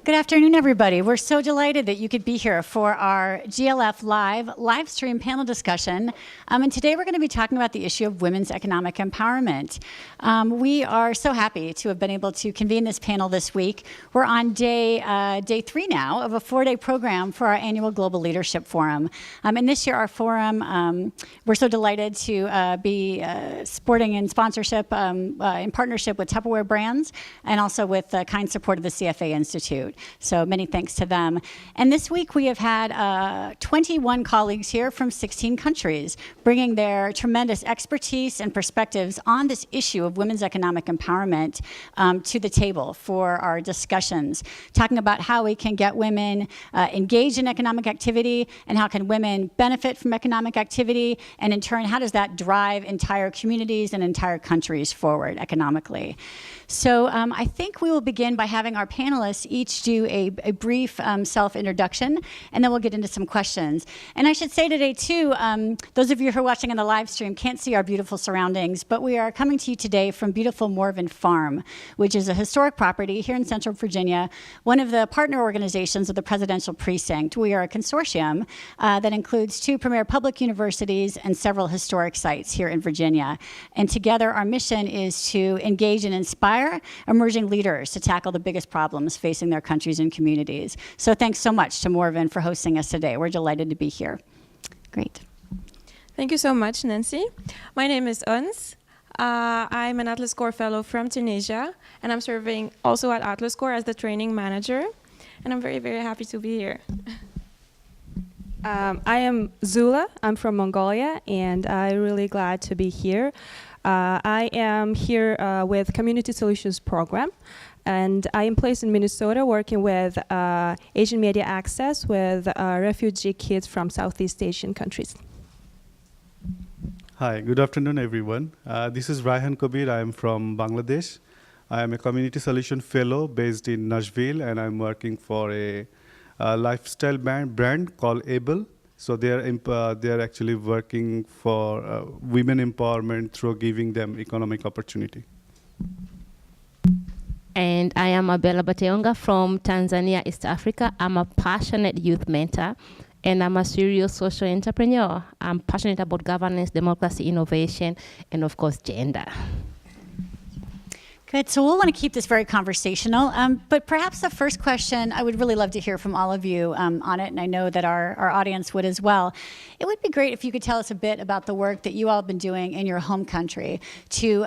Good afternoon, everybody. We're so delighted that you could be here for our GLF live stream panel discussion. And today we're going to be talking about the issue of women's economic empowerment. We are so happy to have been able to convene this panel this week. We're on day 3 now of a 4-day program for our annual Global Leadership Forum. And this year, our forum, we're so delighted to be supporting in sponsorship, in partnership with Tupperware Brands, and also with the kind support of the CFA Institute. So many thanks to them. And this week we have had 21 colleagues here from 16 countries, bringing their tremendous expertise and perspectives on this issue of women's economic empowerment to the table for our discussions, talking about how we can get women engaged in economic activity, and how can women benefit from economic activity, and in turn, how does that drive entire communities and entire countries forward economically. So I think we will begin by having our panelists each do a brief self-introduction, and then we'll get into some questions. And I should say today, too, those of you who are watching on the live stream can't see our beautiful surroundings, but we are coming to you today from beautiful Morven Farm, which is a historic property here in Central Virginia, one of the partner organizations of the Presidential Precinct. We are a consortium that includes 2 premier public universities and several historic sites here in Virginia. And together, our mission is to engage and inspire emerging leaders to tackle the biggest problems facing their countries and communities. So thanks so much to Morven for hosting us today. We're delighted to be here. Great. Thank you so much, Nancy. My name is Ons. I'm an Atlas Corps fellow from Tunisia, and I'm serving also at Atlas Corps as the training manager. And I'm very, very happy to be here. I am Zula. I'm from Mongolia, and I'm really glad to be here. I am here with Community Solutions Program, and I am placed in Minnesota working with Asian Media Access with refugee kids from Southeast Asian countries. Hi, good afternoon, everyone. This is Rayhan Kabir. I am from Bangladesh. I am a Community Solution Fellow based in Nashville, and I'm working for a lifestyle brand called Abella. So they're actually working for women empowerment through giving them economic opportunity. And I am Abella Bateyunga from Tanzania, East Africa. I'm a passionate youth mentor, and I'm a serious social entrepreneur. I'm passionate about governance, democracy, innovation, and of course, gender. Good. So we'll want to keep this very conversational. But perhaps the first question, I would really love to hear from all of you on it, and I know that our audience would as well. It would be great if you could tell us a bit about the work that you all have been doing in your home country to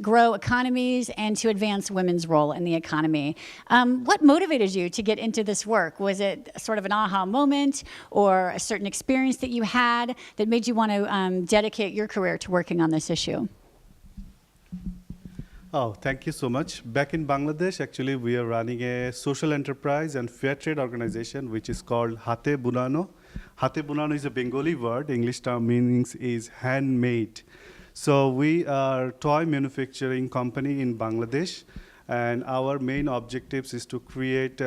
grow economies and to advance women's role in the economy. What motivated you to get into this work? Was it sort of an aha moment or a certain experience that you had that made you want to dedicate your career to working on this issue? Oh, thank you so much. Back in Bangladesh, actually, we are running a social enterprise and fair trade organization, which is called Hate Bunano. Hate Bunano is a Bengali word. English term meanings is handmade. So we are a toy manufacturing company in Bangladesh, and our main objectives is to create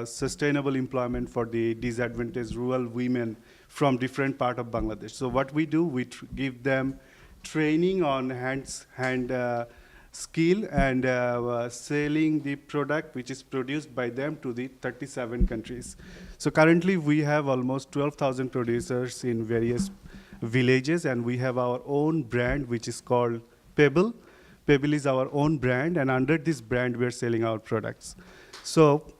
sustainable employment for the disadvantaged rural women from different parts of Bangladesh. So what we do, we give them training on hand skill and selling the product which is produced by them to the 37 countries. So currently we have almost 12,000 producers in various villages, and we have our own brand which is called Pebble. Pebble is our own brand, and under this brand we are selling our products. So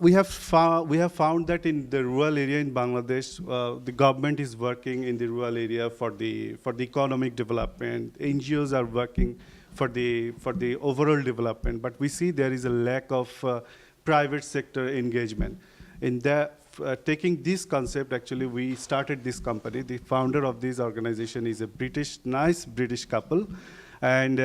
we have found that in the rural area in Bangladesh, the government is working in the rural area for the economic development. NGOs are working for the overall development, but we see there is a lack of private sector engagement. In that, taking this concept, actually, we started this company. The founder of this organization is a nice British couple. And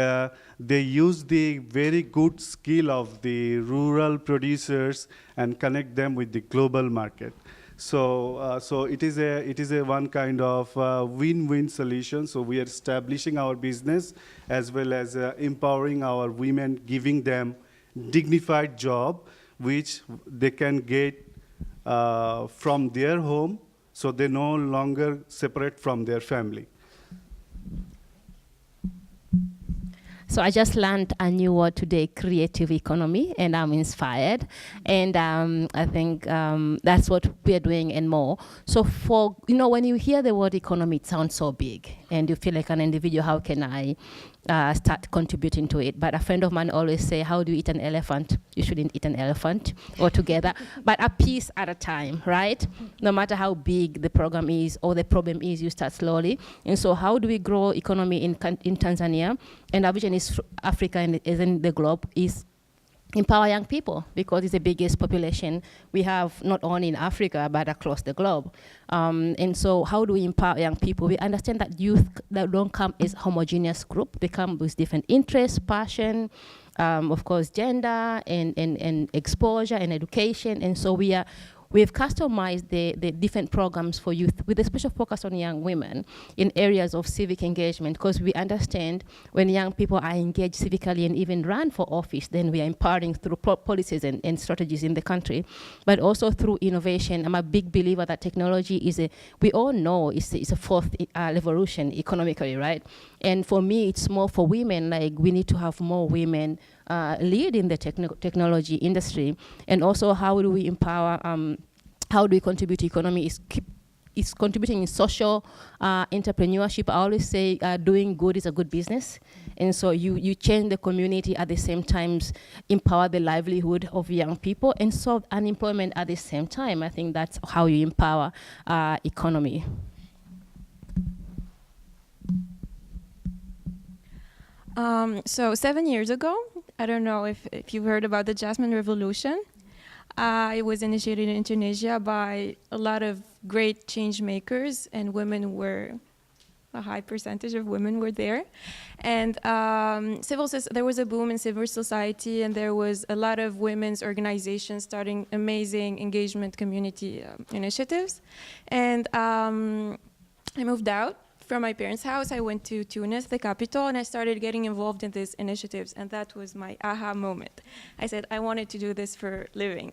they use the very good skill of the rural producers and connect them with the global market. So it is a one kind of win-win solution. So we are establishing our business as well as empowering our women, giving them dignified job, which they can get from their home, so they no longer separate from their family. So So I just learned a new word today, creative economy, and I'm inspired. And I think that's what we're doing and more. So for, when you hear the word economy, it sounds so big. And you feel like an individual, how can I start contributing to it? But a friend of mine always say, how do you eat an elephant? You shouldn't eat an elephant altogether, but a piece at a time, right? No matter how big the program is or the problem is, you start slowly. And so how do we grow economy in Tanzania? And our vision is Africa and is in the globe is empower young people, because it's the biggest population we have not only in Africa but across the globe. And so how do we empower young people? We understand that youth that don't come as homogeneous group. They come with different interests, passion, of course, gender and exposure and education. And so we've customized the different programs for youth with a special focus on young women in areas of civic engagement, because we understand when young people are engaged civically and even run for office, then we are empowering through policies and strategies in the country, but also through innovation. I'm a big believer that technology we all know it's a fourth revolution economically, right? And for me, it's more for women, like we need to have more women lead in the technology industry. And also, how do we empower, how do we contribute to economy is contributing in social entrepreneurship. I always say doing good is a good business. And so you change the community at the same time, empower the livelihood of young people and solve unemployment at the same time. I think that's how you empower economy. So 7 years ago, I don't know if you've heard about the Jasmine Revolution. It was initiated in Tunisia by a lot of great change makers, and a high percentage of women were there. And there was a boom in civil society, and there was a lot of women's organizations starting amazing engagement community initiatives. And I moved out from my parents' house. I went to Tunis, the capital, and I started getting involved in these initiatives, and that was my aha moment. I said I wanted to do this for a living.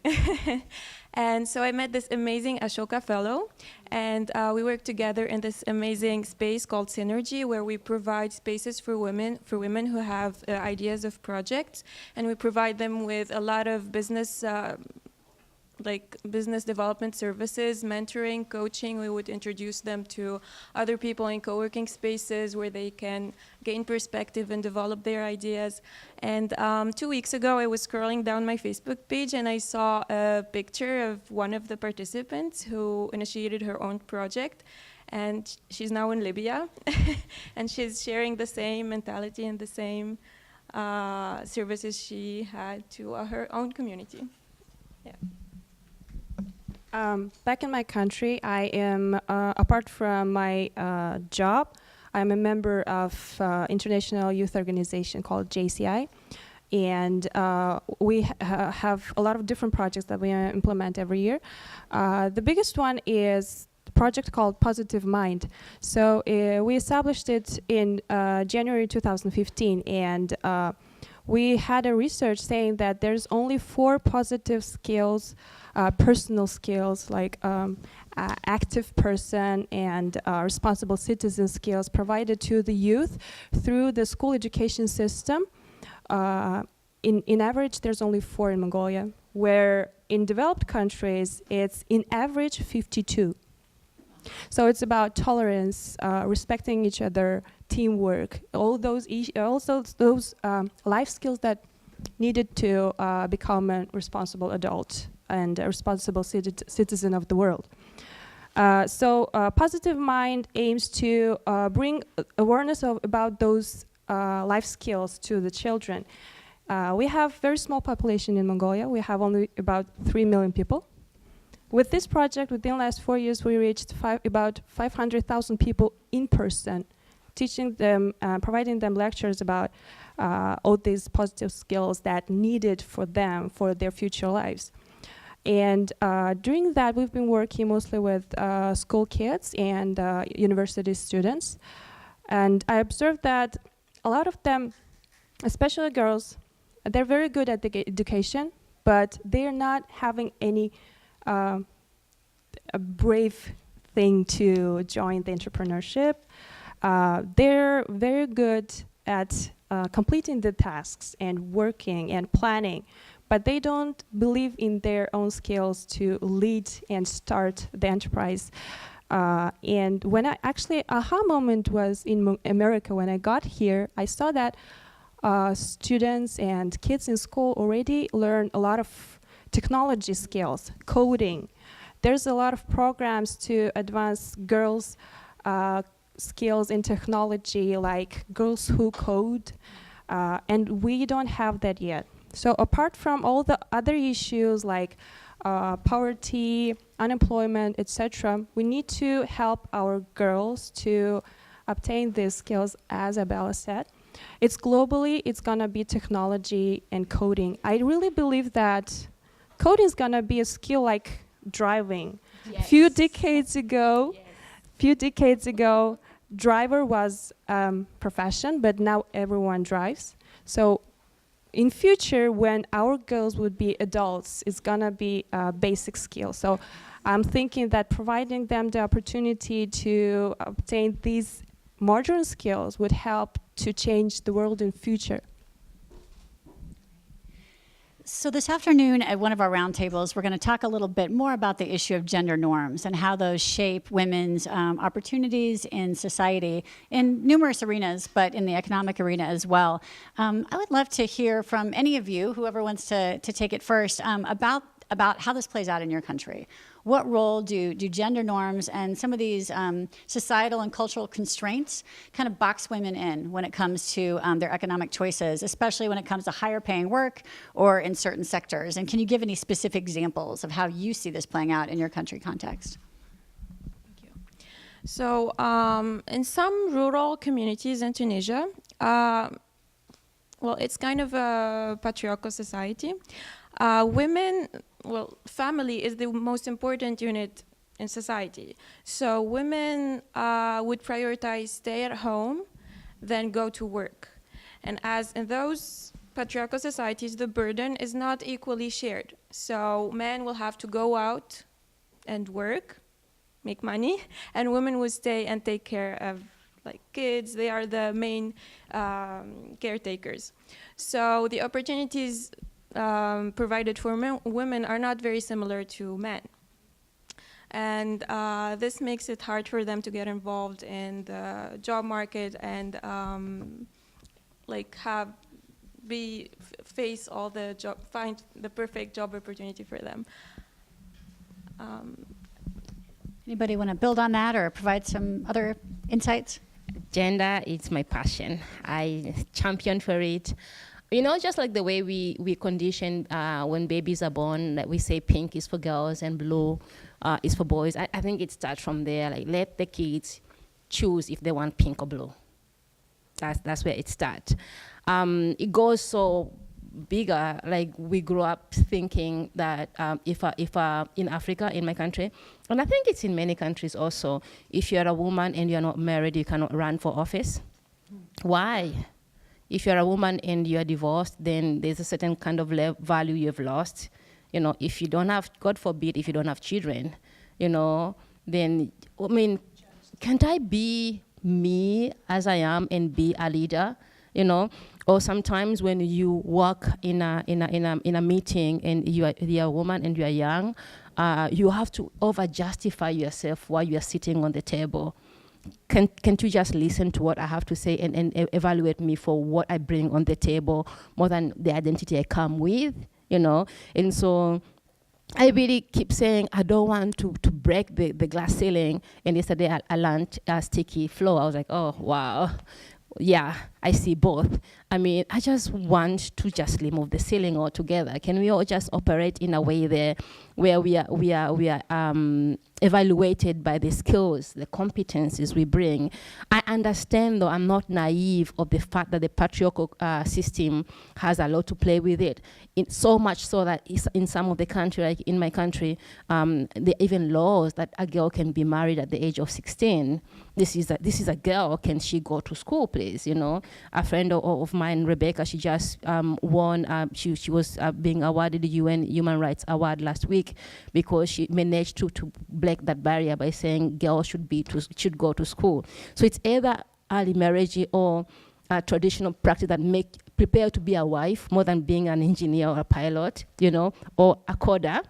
And so I met this amazing Ashoka fellow, and we worked together in this amazing space called Synergy, where we provide spaces for women who have ideas of projects, and we provide them with a lot of business development services, mentoring, coaching. We would introduce them to other people in co-working spaces where they can gain perspective and develop their ideas. And 2 weeks ago, I was scrolling down my Facebook page and I saw a picture of one of the participants who initiated her own project. And she's now in Libya. And she's sharing the same mentality and the same services she had to her own community. Yeah. Back in my country, I am, apart from my job, I'm a member of international youth organization called JCI. And we have a lot of different projects that we implement every year. The biggest one is a project called Positive Mind. So we established it in January 2015, and we had a research saying that there's only 4 positive skills, personal skills like active person and responsible citizen skills provided to the youth through the school education system. In average, there's only 4 in Mongolia, where in developed countries, it's in average 52. So it's about tolerance, respecting each other, teamwork, all those life skills that needed to become a responsible adult and a responsible citizen of the world. So Positive Mind aims to bring awareness about those life skills to the children. We have very small population in Mongolia. We have only about 3 million people. With this project, within the last 4 years, we reached about 500,000 people in person, teaching them, providing them lectures about all these positive skills that needed for them for their future lives. And during that, we've been working mostly with school kids and university students. And I observed that a lot of them, especially girls, they're very good at the education, but they're not having any a brave thing to join the entrepreneurship. They're very good at completing the tasks and working and planning, but they don't believe in their own skills to lead and start the enterprise. And when I actually, aha moment was in America. When I got here, I saw that students and kids in school already learn a lot of technology skills, coding. There's a lot of programs to advance girls' skills in technology, like Girls Who Code, and we don't have that yet. So apart from all the other issues like poverty, unemployment, etc., we need to help our girls to obtain these skills, as Abella said. It's globally, it's gonna be technology and coding. I really believe that coding is gonna be a skill like driving. Yes. Few decades ago, driver was profession, but now everyone drives. So in future, when our girls would be adults, it's gonna be a basic skill. So I'm thinking that providing them the opportunity to obtain these modern skills would help to change the world in future. So this afternoon at one of our roundtables, we're going to talk a little bit more about the issue of gender norms and how those shape women's opportunities in society in numerous arenas, but in the economic arena as well. I would love to hear from any of you, whoever wants to take it first, about how this plays out in your country. What role do gender norms and some of these societal and cultural constraints kind of box women in when it comes to their economic choices, especially when it comes to higher paying work or in certain sectors? And can you give any specific examples of how you see this playing out in your country context? Thank you. So in some rural communities in Tunisia, well, it's kind of a patriarchal society. Family is the most important unit in society. So women would prioritize stay at home, then go to work. And as in those patriarchal societies, the burden is not equally shared. So men will have to go out and work, make money, and women will stay and take care of like kids. They are the main caretakers. So the opportunities provided for women are not very similar to men. And this makes it hard for them to get involved in the job market and face all the job, find the perfect job opportunity for them. Anybody want to build on that or provide some other insights? Gender is my passion. I champion for it. You know, just like the way we condition when babies are born, that we say pink is for girls and blue is for boys. I think it starts from there. Like, let the kids choose if they want pink or blue. That's where it starts. It goes so bigger. Like, we grew up thinking that if in Africa, in my country, and I think it's in many countries also, if you're a woman and you're not married, you cannot run for office. Why? If you're a woman and you're divorced, then there's a certain kind of value you've lost. You know, if you don't have, God forbid, if you don't have children, you know, then, I mean, can't I be me as I am and be a leader, you know? Or sometimes when you work in a meeting and you're a woman and you're young, you have to over-justify yourself while you're sitting on the table. Can't you just listen to what I have to say and evaluate me for what I bring on the table more than the identity I come with, you know? And so I really keep saying I don't want to break the glass ceiling. And yesterday I learned sticky floor. I was like, oh, wow. Yeah, I see both. I mean, I just want to just remove the ceiling altogether. Can we all just operate in a way there where we are evaluated by the skills, the competencies we bring? I understand, though, I'm not naive of the fact that the patriarchal system has a lot to play with it. So much so that in some of the country, like in my country, there are even laws that a girl can be married at the age of 16. This is a girl. Can she go to school, please? You know, a friend of mine, Rebecca, she just won. She was being awarded the UN Human Rights Award last week because she managed to break that barrier by saying girls should go to school. So it's either early marriage or traditional practice that prepare to be a wife more than being an engineer or a pilot, or a coder.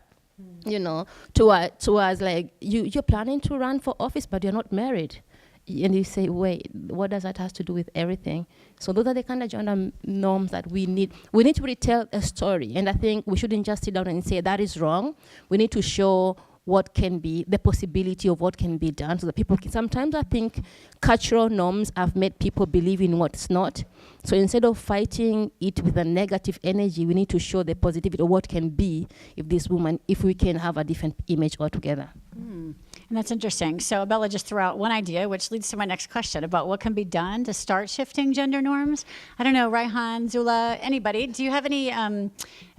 Towards like you're planning to run for office, but you're not married. And you say, wait, what does that have to do with everything? So those are the kind of gender norms that we need. We need to retell a story. And I think we shouldn't just sit down and say that is wrong. We need to show what can be, the possibility of what can be done so that people can. Sometimes I think cultural norms have made people believe in what's not. So instead of fighting it with a negative energy, we need to show the positivity of what can be if we can have a different image altogether. And that's interesting. So Abella just threw out one idea, which leads to my next question about what can be done to start shifting gender norms. I don't know, Rayhan, Zula, anybody, do you have any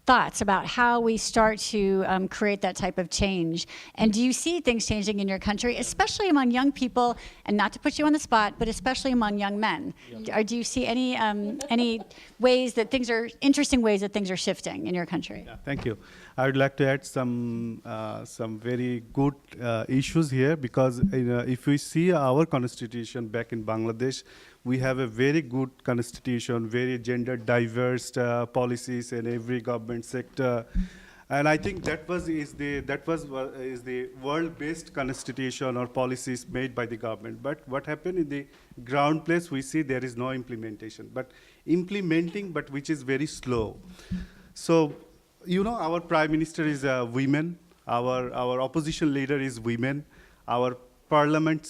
thoughts about how we start to create that type of change? And do you see things changing in your country, especially among young people, and not to put you on the spot, but especially among young men? Or do you see any ways that interesting ways that things are shifting in your country? Yeah, thank you. I would like to add some very good issues here, because if we see our constitution back in Bangladesh, we have a very good constitution, very gender diverse policies in every government sector, and I think that was the world-based constitution or policies made by the government. But what happened in the ground place, we see there is no implementation, but which is very slow. So, our prime minister is women, our opposition leader is women, our parliament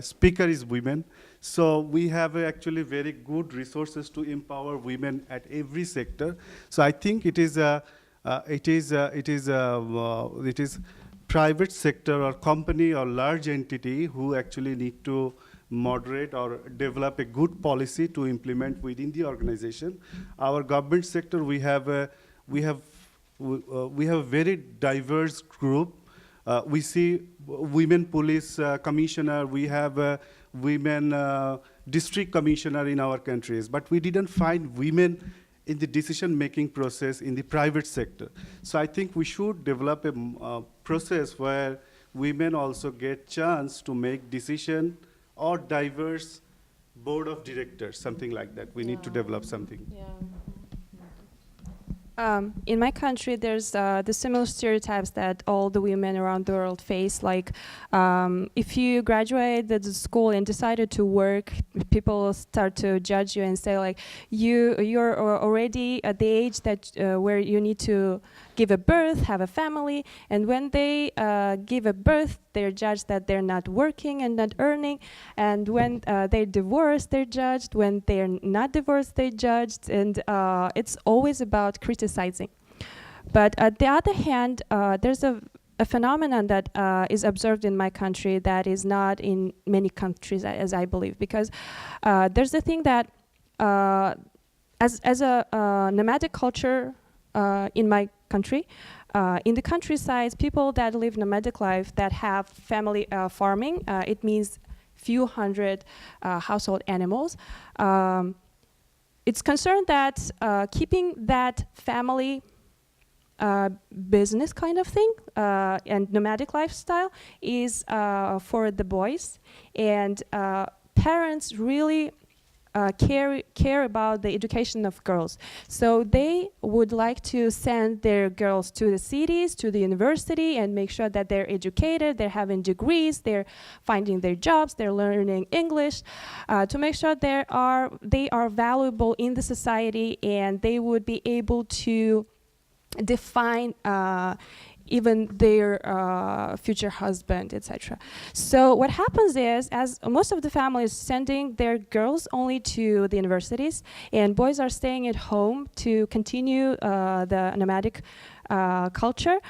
speaker is women. So we have actually very good resources to empower women at every sector. So I think it is private sector or company or large entity who actually need to moderate or develop a good policy to implement within the organization. Our government sector, we have a very diverse group. We see women police commissioner, we have a women district commissioner in our countries, but we didn't find women in the decision-making process in the private sector. So I think we should develop a process where women also get chance to make decision, or diverse board of directors, something like that. We need to develop something. In my country, there's the similar stereotypes that all the women around the world face. Like, if you graduate the school and decided to work, people start to judge you and say, like, you're already at the age that where you need to give a birth, have a family, and when they give a birth, they're judged that they're not working and not earning, and when they're divorced, they're judged. When they're not divorced, they're judged, and it's always about criticizing. But on the other hand, there's a phenomenon that is observed in my country that is not in many countries, as I believe, because there's a thing that as a nomadic culture in my country, in the countryside, people that live nomadic life that have family farming, it means few hundred household animals. It's concerned that keeping that family business kind of thing and nomadic lifestyle is for the boys, and parents really care about the education of girls. So they would like to send their girls to the cities, to the university, and make sure that they're educated, they're having degrees, they're finding their jobs, they're learning English, to make sure they are valuable in the society, and they would be able to define even their future husband, etc. So what happens is, as most of the families sending their girls only to the universities, and boys are staying at home to continue the nomadic culture,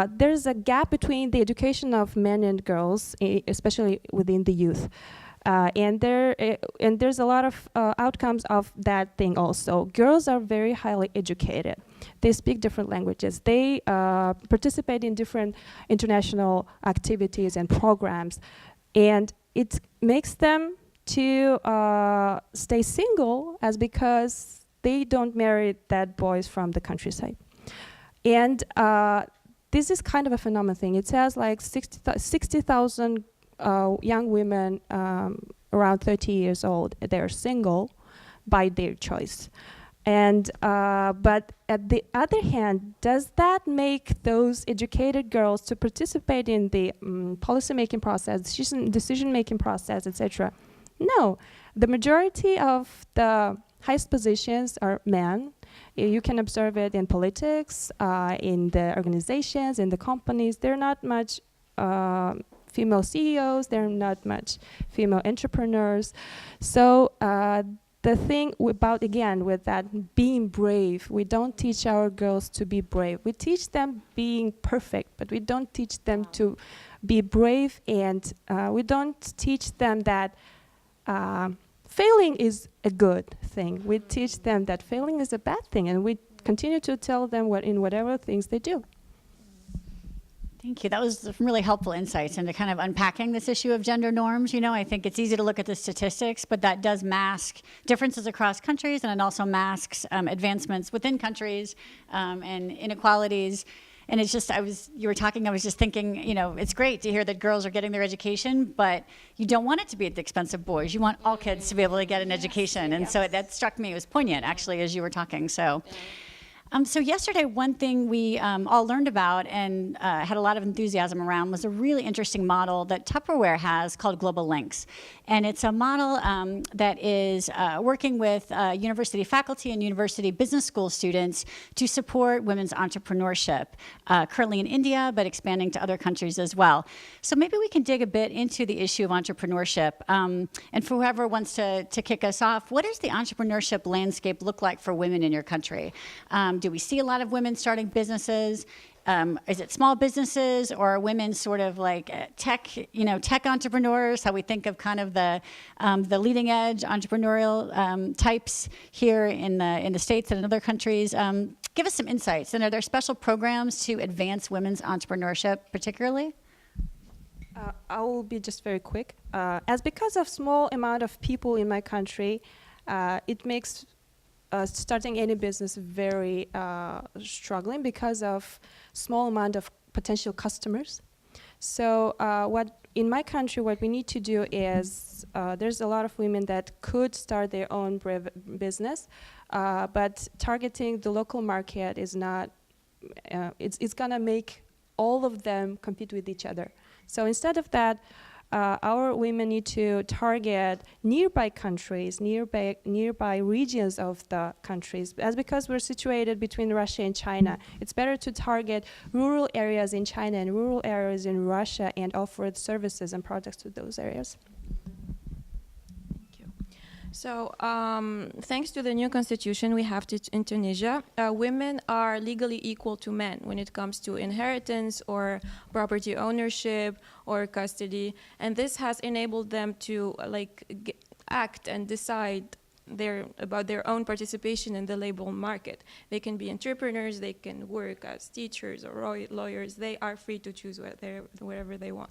there's a gap between the education of men and girls, especially within the youth. And there's a lot of outcomes of that thing also. Girls are very highly educated. They speak different languages. They participate in different international activities and programs. And it makes them to stay single, as because they don't marry that boys from the countryside. And this is kind of a phenomenal thing. It says like 60,000 young women around 30 years old. They're single by their choice. And but at the other hand, does that make those educated girls to participate in the policy-making process, decision-making process, etc.? No. The majority of the highest positions are men. You can observe it in politics, in the organizations, in the companies. There are not much female CEOs. There are not much female entrepreneurs. So the thing about, again, with that being brave, we don't teach our girls to be brave. We teach them being perfect, but we don't teach them to be brave, and we don't teach them that failing is a good thing. We teach them that failing is a bad thing, and we continue to tell them in whatever things they do. Thank you. That was some really helpful insights into kind of unpacking this issue of gender norms. You know, I think it's easy to look at the statistics, but that does mask differences across countries, and it also masks advancements within countries and inequalities. And it's just, you were talking, I was just thinking, you know, it's great to hear that girls are getting their education, but you don't want it to be at the expense of boys. You want all kids to be able to get an education. And so that struck me, it was poignant, actually, as you were talking. So yesterday, one thing we all learned about and had a lot of enthusiasm around was a really interesting model that Tupperware has called Global Links. And it's a model that is working with university faculty and university business school students to support women's entrepreneurship, currently in India, but expanding to other countries as well. So maybe we can dig a bit into the issue of entrepreneurship. And for whoever wants to kick us off, what does the entrepreneurship landscape look like for women in your country? Do we see a lot of women starting businesses? Is it small businesses, or are women sort of like tech entrepreneurs? How we think of kind of the leading edge entrepreneurial types here in the States and in other countries. Give us some insights. And are there special programs to advance women's entrepreneurship, particularly? I will be just very quick. As because of small amount of people in my country, it makes starting any business very struggling because of small amount of potential customers. So in my country, what we need to do is there's a lot of women that could start their own business, but targeting the local market is not, it's gonna make all of them compete with each other. So instead of that, our women need to target nearby countries, nearby regions of the countries. As because we're situated between Russia and China, it's better to target rural areas in China and rural areas in Russia and offer services and products to those areas. So thanks to the new constitution we have in Tunisia, women are legally equal to men when it comes to inheritance or property ownership or custody. And this has enabled them to act and decide about their own participation in the labor market. They can be entrepreneurs, they can work as teachers or lawyers. They are free to choose whatever they want.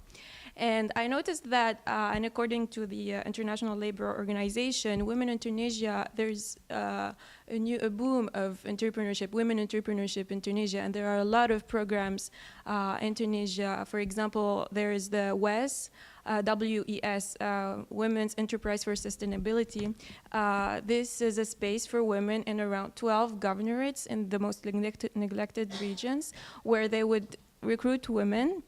And I noticed that, and according to the International Labour Organization, women in Tunisia, there's a boom of entrepreneurship, women entrepreneurship in Tunisia, and there are a lot of programs in Tunisia. For example, there is the WES, WES, Women's Enterprise for Sustainability. This is a space for women in around 12 governorates in the most neglected regions, where they would recruit women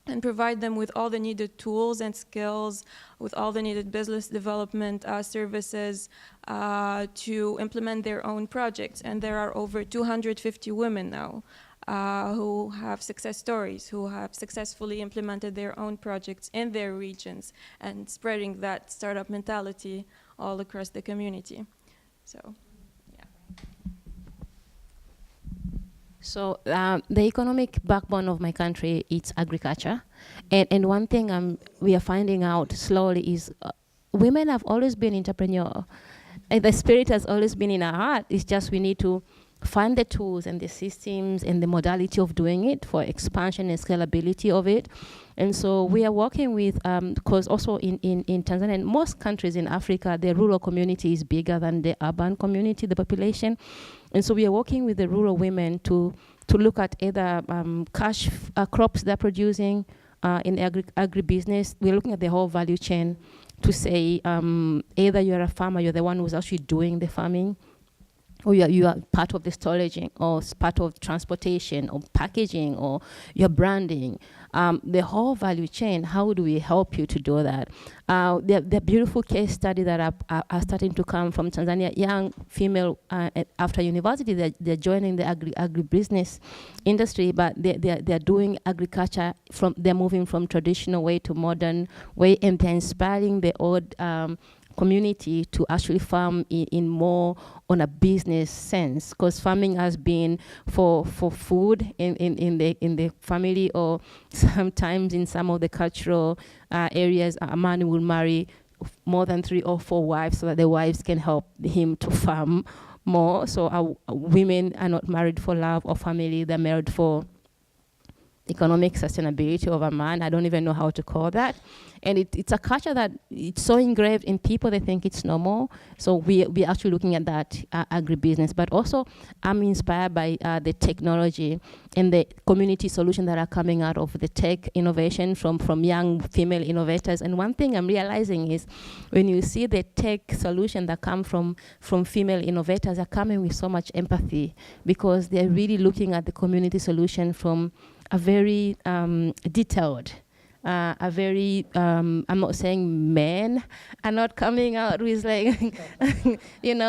and provide them with all the needed tools and skills, with all the needed business development services to implement their own projects. And there are over 250 women now who have success stories, who have successfully implemented their own projects in their regions and spreading that startup mentality all across the community. So. So the economic backbone of my country is agriculture, and one thing we are finding out slowly is women have always been entrepreneur, and the spirit has always been in our heart. It's just we need to find the tools and the systems and the modality of doing it for expansion and scalability of it. And so we are working with, because also in Tanzania and most countries in Africa, the rural community is bigger than the urban community, the population. And so we are working with the rural women to look at either cash crops they're producing in agribusiness. We're looking at the whole value chain to say either you're a farmer, you're the one who's actually doing the farming, or you are part of the storaging, or part of transportation, or packaging, or your branding, the whole value chain. How do we help you to do that? The beautiful case study that are starting to come from Tanzania, young female after university, they're joining the agribusiness industry, but they're doing agriculture they're moving from traditional way to modern way, and they're inspiring the old community to actually farm in more on a business sense, because farming has been for food in the family, or sometimes in some of the cultural areas, a man will marry more than 3 or 4 wives so that the wives can help him to farm more. So women are not married for love or family, they're married for economic sustainability of a man. I don't even know how to call that. And it's a culture that it's so engraved in people, they think it's normal. So we're actually looking at that agribusiness. But also, I'm inspired by the technology and the community solutions that are coming out of the tech innovation from young female innovators. And one thing I'm realizing is when you see the tech solution that come from female innovators, are coming with so much empathy, because they're really looking at the community solution from a very detailed, a very, I'm not saying men are not coming out with like,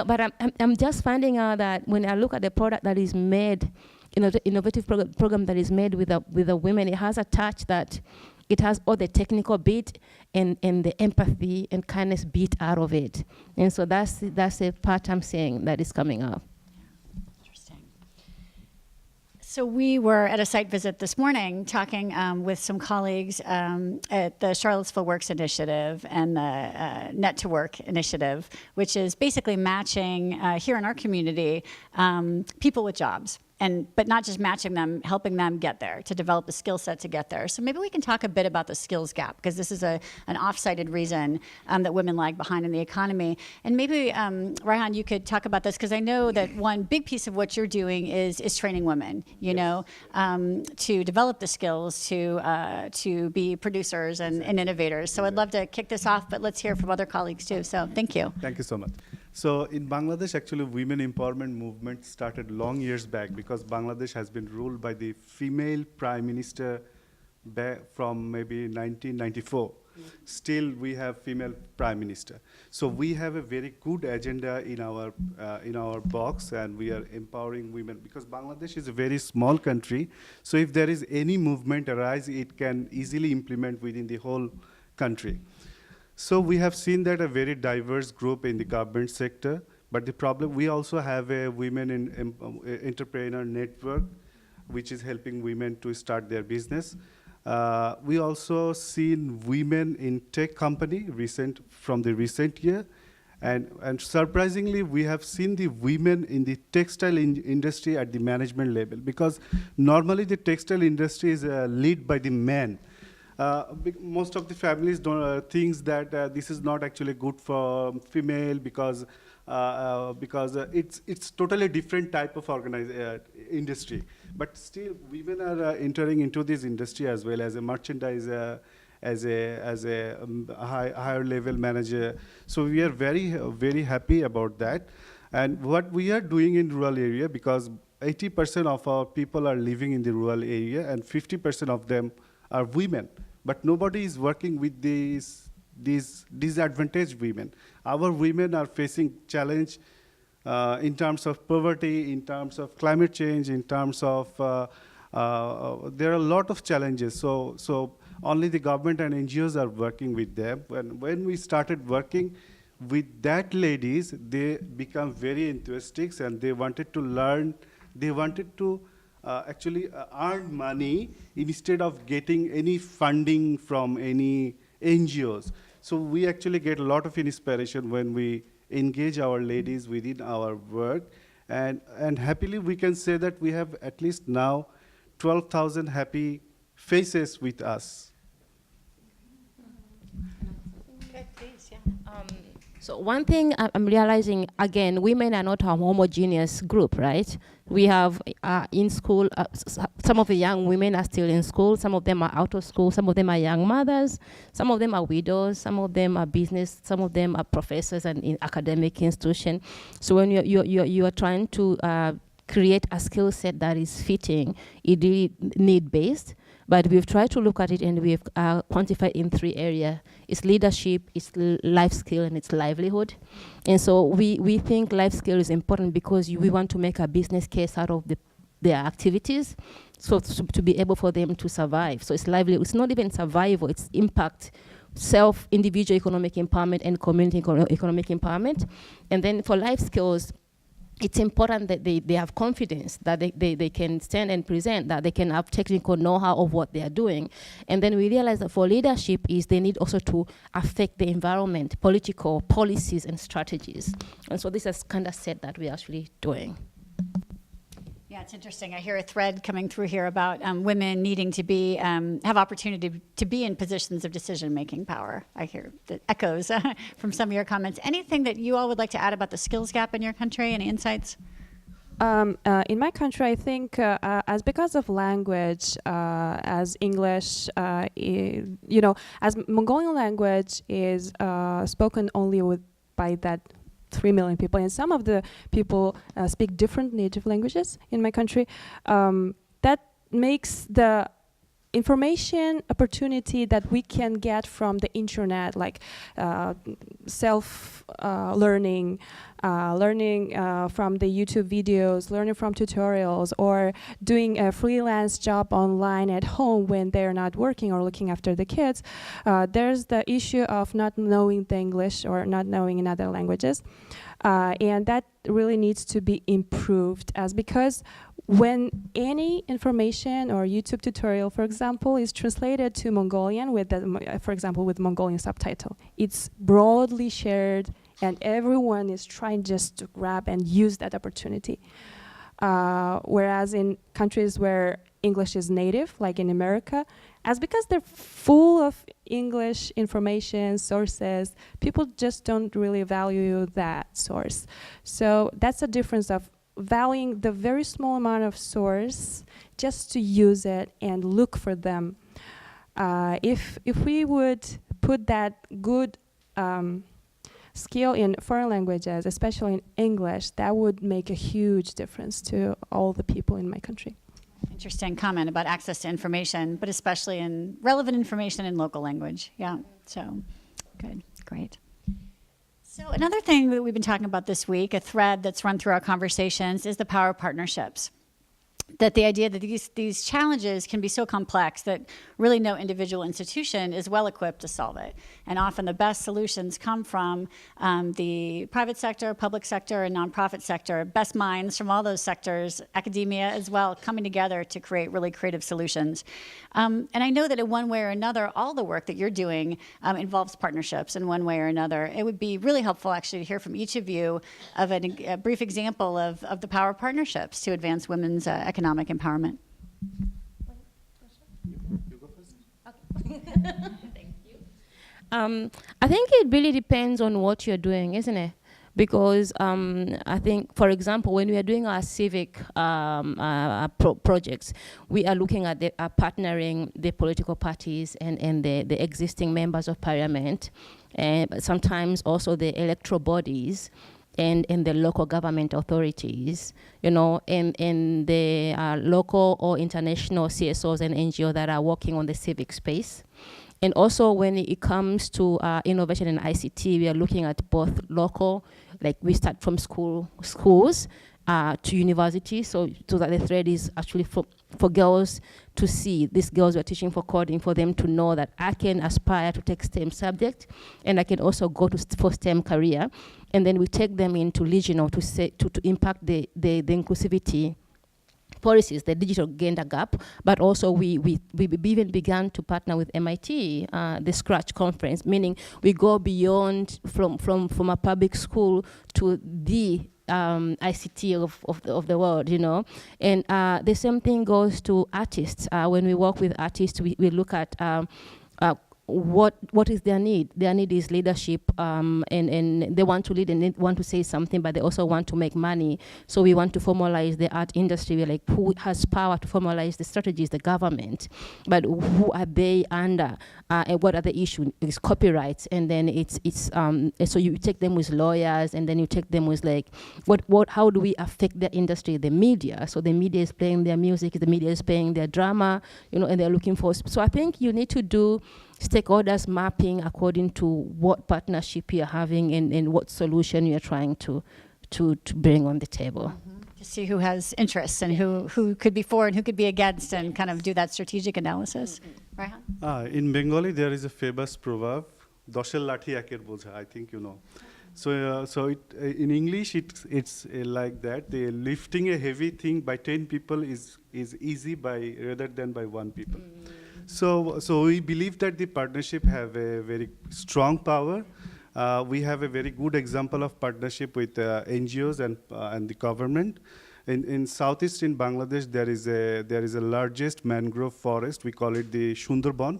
but I'm just finding out that when I look at the product that is made, the innovative program that is made with the women, it has a touch that it has all the technical bit and the empathy and kindness bit out of it. And so that's the part I'm saying that is coming up. So we were at a site visit this morning talking with some colleagues at the Charlottesville Works Initiative and the Net to Work Initiative, which is basically matching here in our community people with jobs. But not just matching them, helping them get there, to develop the skill set to get there. So maybe we can talk a bit about the skills gap, because this is an off-cited reason that women lag behind in the economy. And maybe, Rayhan, you could talk about this, because I know that one big piece of what you're doing is training women, to develop the skills to be producers and innovators. So I'd love to kick this off, but let's hear from other colleagues too. So thank you. Thank you so much. So in Bangladesh, actually, women empowerment movement started long years back, because Bangladesh has been ruled by the female prime minister from maybe 1994. Still, we have female prime minister. So we have a very good agenda in our box, and we are empowering women, because Bangladesh is a very small country. So if there is any movement arise, it can easily implement within the whole country. So we have seen that a very diverse group in the government sector, but the problem, we also have a women in entrepreneur network, which is helping women to start their business. We also seen women in tech company from the recent year, and surprisingly, we have seen the women in the textile industry at the management level, because normally the textile industry is led by the men. Most of the families don't thinks that this is not actually good for female, because it's totally different type of industry. But still, women are entering into this industry as well, as a merchandiser, as a higher level manager. So we are very happy about that. And what we are doing in rural area, because 80% of our people are living in the rural area, and 50% of them are women. But nobody is working with these disadvantaged women. Our women are facing challenge in terms of poverty, in terms of climate change, in terms of, there are a lot of challenges. So only the government and NGOs are working with them. When we started working with that ladies, they become very enthusiastic, and they wanted to learn, they wanted to actually earn money instead of getting any funding from any NGOs. So we actually get a lot of inspiration when we engage our ladies within our work. And happily, we can say that we have at least now 12,000 happy faces with us. Okay, please, yeah. So one thing I'm realizing, again, women are not a homogeneous group, right? We have in school, some of the young women are still in school, some of them are out of school, some of them are young mothers, some of them are widows, some of them are business, some of them are professors and in academic institution. So when you are trying to create a skill set that is fitting, it really need-based, but we've tried to look at it and we've quantified in 3 areas. It's leadership, it's life skill, and it's livelihood. And so we think life skill is important because we want to make a business case out of their activities, so to be able for them to survive. So it's livelihood. It's not even survival, it's impact, individual economic empowerment and community economic empowerment. And then for life skills, it's important that they have confidence, that they can stand and present, that they can have technical know-how of what they are doing. And then we realize that for leadership is they need also to affect the environment, political policies and strategies. And so this is kind of set that we're actually doing. Yeah, it's interesting. I hear a thread coming through here about women needing to be have opportunity to be in positions of decision-making power. I hear the echoes from some of your comments. Anything that you all would like to add about the skills gap in your country? Any insights? In my country, I think as because of language, as English, as Mongolian language is spoken only by that 3 million people, and some of the people speak different native languages in my country. That makes the information opportunity that we can get from the internet, like self-learning, learning from the YouTube videos, learning from tutorials, or doing a freelance job online at home when they're not working or looking after the kids. There's the issue of not knowing the English or not knowing in other languages. And that really needs to be improved, as because when any information or YouTube tutorial, for example, is translated to Mongolian with, for example, with Mongolian subtitle, it's broadly shared and everyone is trying just to grab and use that opportunity. Whereas in countries where English is native, like in America, as because they're full of English information, sources, people just don't really value that source. So that's a difference of valuing the very small amount of source just to use it and look for them. If we would put that good skill in foreign languages, especially in English, that would make a huge difference to all the people in my country. Interesting comment about access to information, but especially in relevant information in local language. Yeah, so good, great. So another thing that we've been talking about this week, a thread that's run through our conversations, is the power of partnerships. That the idea that these challenges can be so complex that really no individual institution is well equipped to solve it. And often the best solutions come from the private sector, public sector, and nonprofit sector, best minds from all those sectors, academia as well, coming together to create really creative solutions. And I know that in one way or another, all the work that you're doing involves partnerships in one way or another. It would be really helpful actually to hear from each of you of a brief example of the power of partnerships to advance women's economic empowerment. You go first. Okay. Thank you. I think it really depends on what you're doing, isn't it? Because I think, for example, when we are doing our civic projects, we are looking at partnering the political parties and the existing members of parliament, but sometimes also the electoral bodies and the local government authorities, and the local or international CSOs and NGOs that are working on the civic space. And also when it comes to innovation and ICT, we are looking at both local, like we start from schools to universities, so that the thread is actually for girls to see, these girls we're teaching for coding, for them to know that I can aspire to take STEM subject, and I can also go for STEM career. And then we take them into regional to impact the inclusivity policies, the digital gender gap, but also we even began to partner with MIT, the Scratch conference, meaning we go beyond from a public school to the ICT of the world, And the same thing goes to artists. When we work with artists, we look at what is their need? Their need is leadership, and they want to lead and they want to say something, but they also want to make money. So we want to formalize the art industry. We're like, who has power to formalize the strategies? The government. But who are they under? And what are the issues? It's copyright, and then it's so you take them with lawyers, and then you take them with like, how do we affect the industry? The media. So the media is playing their music, the media is playing their drama, and they're looking for. So I think you need to do stakeholders mapping according to what partnership you're having and what solution you're trying to bring on the table. To see who has interests and who could be for and who could be against, and kind of do that strategic analysis. Rayhan? In Bengali, there is a famous proverb, "Doshel lathi eker boja," I think you know. So in English, it's like that. The lifting a heavy thing by 10 people is easy rather than by 1 people. So we believe that the partnership have a very strong power. We have a very good example of partnership with NGOs and the government. In southeast in Bangladesh, there is a largest mangrove forest. We call it the Sundarban.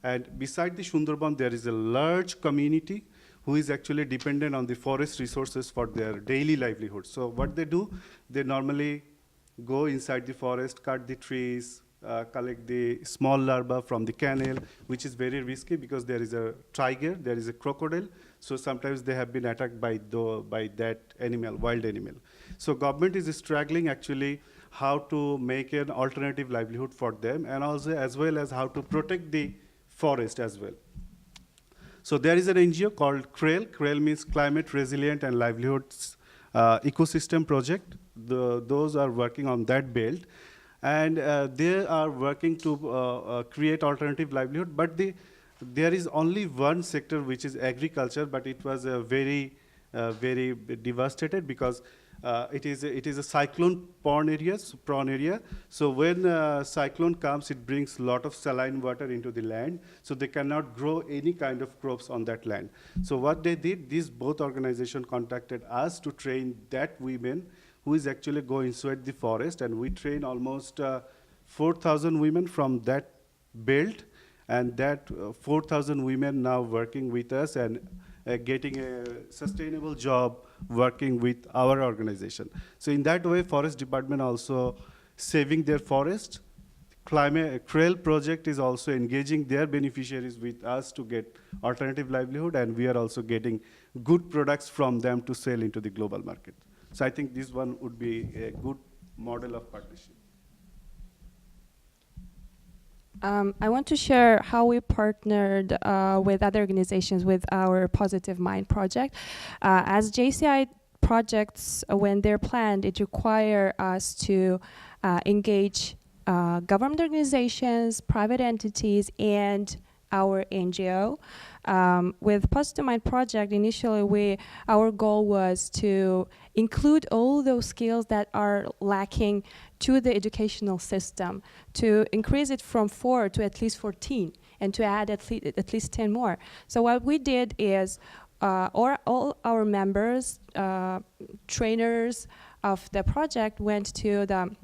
And beside the Sundarban, there is a large community who is actually dependent on the forest resources for their daily livelihood. So what they do, they normally go inside the forest, cut the trees, collect the small larvae from the canal, which is very risky because there is a tiger, there is a crocodile. So sometimes they have been attacked by that animal, wild animal. So government is struggling actually how to make an alternative livelihood for them, and also as well as how to protect the forest as well. So there is an NGO called CREL. CREL means Climate Resilient and Livelihoods Ecosystem Project. Those are working on that belt. And they are working to create alternative livelihood. But there is only one sector, which is agriculture, but it was very devastated because it is a cyclone-prone area. So when cyclone comes, it brings a lot of saline water into the land. So they cannot grow any kind of crops on that land. So what they did, these both organizations contacted us to train that women who is actually going inside the forest, and we train almost 4,000 women from that belt, and that 4,000 women now working with us and getting a sustainable job working with our organization. So in that way, Forest Department also saving their forest. CREL project is also engaging their beneficiaries with us to get alternative livelihood, and we are also getting good products from them to sell into the global market. So I think this one would be a good model of partnership. I want to share how we partnered with other organizations with our Positive Mind project. As JCI projects, when they're planned, it requires us to engage government organizations, private entities, and our NGO. With Positive Mind project, initially our goal was to include all those skills that are lacking to the educational system, to increase it from 4 to at least 14, and to add at least 10 more. So what we did is all our members, trainers of the project went to the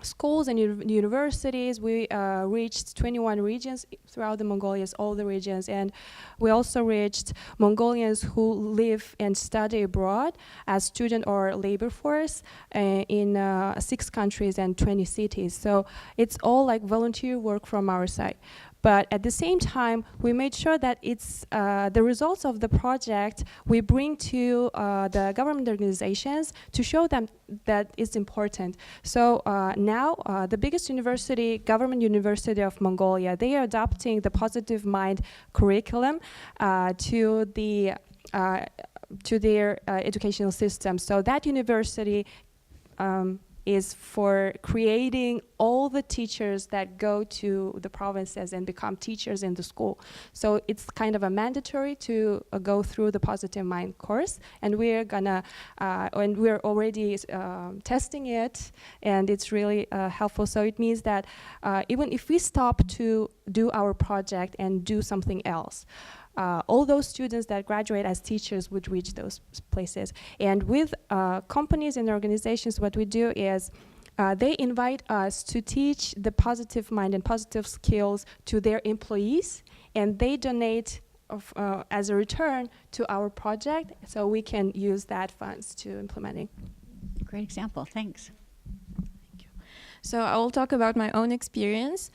schools and universities. We reached 21 regions throughout the Mongolias, all the regions, and we also reached Mongolians who live and study abroad as student or labor force in 6 countries and 20 cities. So it's all like volunteer work from our side. But at the same time, we made sure that it's the results of the project we bring to the government organizations to show them that it's important. So now the biggest university, government university of Mongolia, they are adopting the Positive Mind curriculum to their educational system. So that university is for creating all the teachers that go to the provinces and become teachers in the school. So it's kind of a mandatory to go through the Positive Mind course, and we're gonna, and we're already testing it, and it's really helpful. So it means that even if we stop to do our project and do something else, all those students that graduate as teachers would reach those places. And with companies and organizations, what we do is they invite us to teach the positive mind and positive skills to their employees, and they donate as a return to our project, so we can use that funds to implementing. Great example, thanks. So I will talk about my own experience.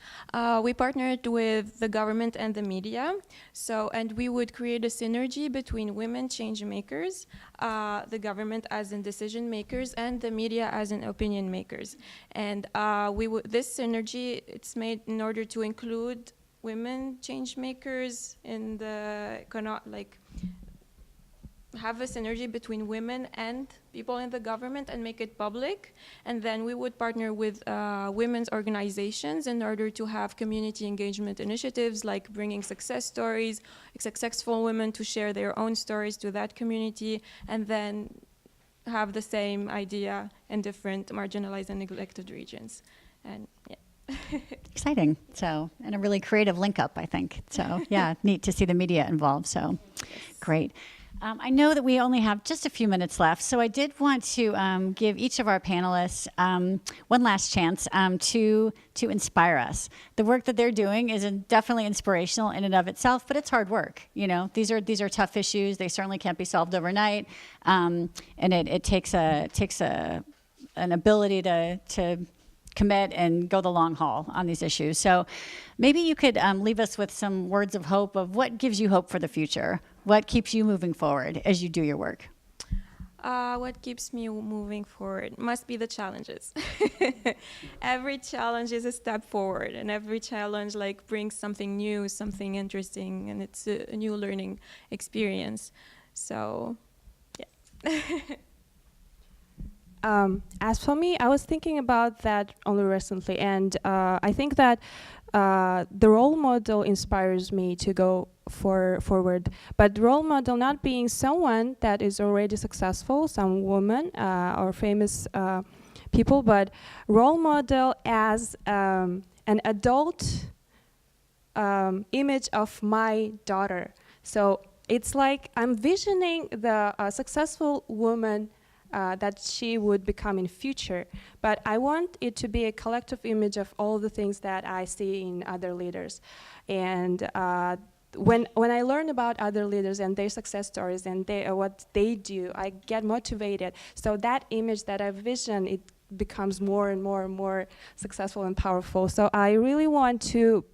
We partnered with the government and the media, and we would create a synergy between women change makers, the government as in decision makers, and the media as in opinion makers. And this synergy, it's made in order to include women change makers in the have a synergy between women and people in the government and make it public. And then we would partner with women's organizations in order to have community engagement initiatives, like bringing success stories, successful women to share their own stories to that community, and then have the same idea in different marginalized and neglected regions. And yeah. Exciting. So, and a really creative link up, I think. So, yeah, neat to see the media involved. So, great. I know that we only have just a few minutes left, so I did want to give each of our panelists one last chance to inspire us. The work that they're doing is definitely inspirational in and of itself, but it's hard work. You know, these are tough issues. They certainly can't be solved overnight, and it takes an ability to commit and go the long haul on these issues. So maybe you could leave us with some words of hope of what gives you hope for the future. What keeps you moving forward as you do your work? What keeps me moving forward must be the challenges. Every challenge is a step forward, and every challenge brings something new, something interesting, and it's a new learning experience. So, yeah. As for me, I was thinking about that only recently, and I think that the role model inspires me to go forward. But role model not being someone that is already successful, some woman or famous people, but role model as an adult image of my daughter. So it's like I'm visioning the successful woman that she would become in future. But I want it to be a collective image of all the things that I see in other leaders. And when I learn about other leaders and their success stories and what they do, I get motivated. So that image that I vision, it becomes more and more and more successful and powerful. So I really want to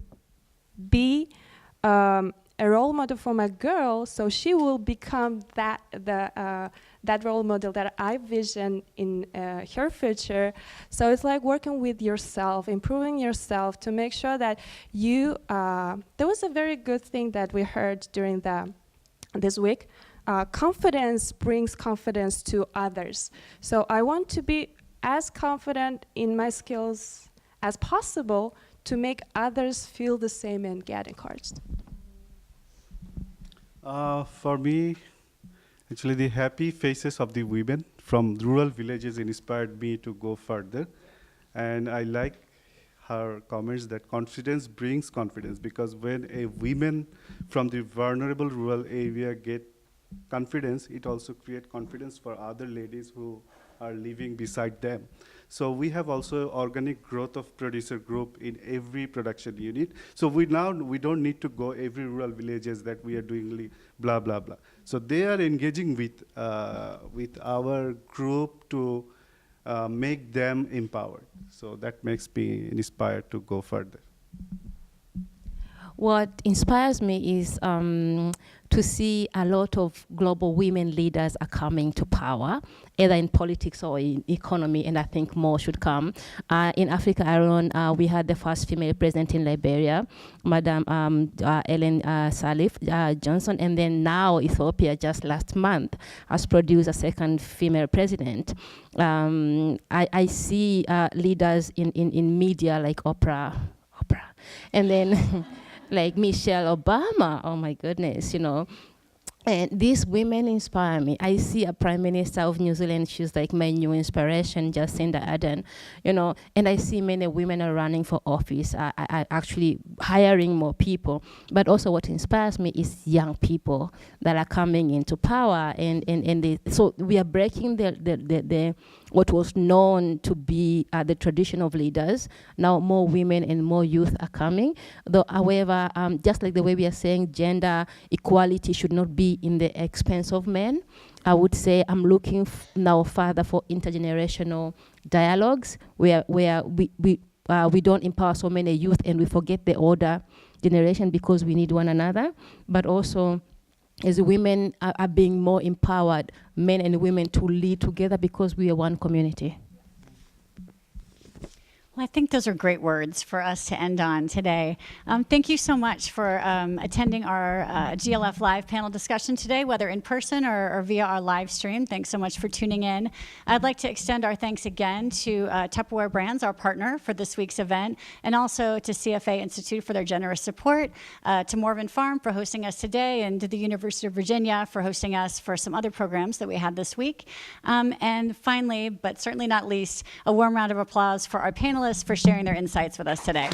be a role model for my girl, so she will become that role model that I vision in her future. So it's like working with yourself, improving yourself to make sure that you, there was a very good thing that we heard during this week. Confidence brings confidence to others. So I want to be as confident in my skills as possible to make others feel the same and get encouraged. For me, actually, the happy faces of the women from rural villages inspired me to go further. And I like her comments that confidence brings confidence, because when a woman from the vulnerable rural area get confidence, it also creates confidence for other ladies who are living beside them. So we have also organic growth of producer group in every production unit. So we don't need to go every rural villages that we are doing blah, blah, blah. So they are engaging with our group to make them empowered. So that makes me inspired to go further. What inspires me is to see a lot of global women leaders are coming to power, either in politics or in economy, and I think more should come. In Africa alone, we had the first female president in Liberia, Madam Ellen Sirleaf Johnson, and then now Ethiopia just last month has produced a second female president. I see leaders in media like Oprah, and then like Michelle Obama, oh my goodness, you know. And these women inspire me. I see a Prime Minister of New Zealand, she's like my new inspiration, Jacinda Ardern, you know, and I see many women are running for office, I actually hiring more people. But also what inspires me is young people that are coming into power, and so we are breaking the what was known to be the tradition of leaders. Now more women and more youth are coming. Though, however, just like the way we are saying gender equality should not be in the expense of men, I would say I'm looking now further for intergenerational dialogues where we don't empower so many youth and we forget the older generation because we need one another, but also as women are being more empowered, men and women to lead together because we are one community. Well, I think those are great words for us to end on today. Thank you so much for attending our GLF Live panel discussion today, whether in person or via our live stream. Thanks so much for tuning in. I'd like to extend our thanks again to Tupperware Brands, our partner for this week's event, and also to CFA Institute for their generous support, to Morven Farm for hosting us today, and to the University of Virginia for hosting us for some other programs that we had this week. And finally, but certainly not least, a warm round of applause for our panelists for sharing their insights with us today.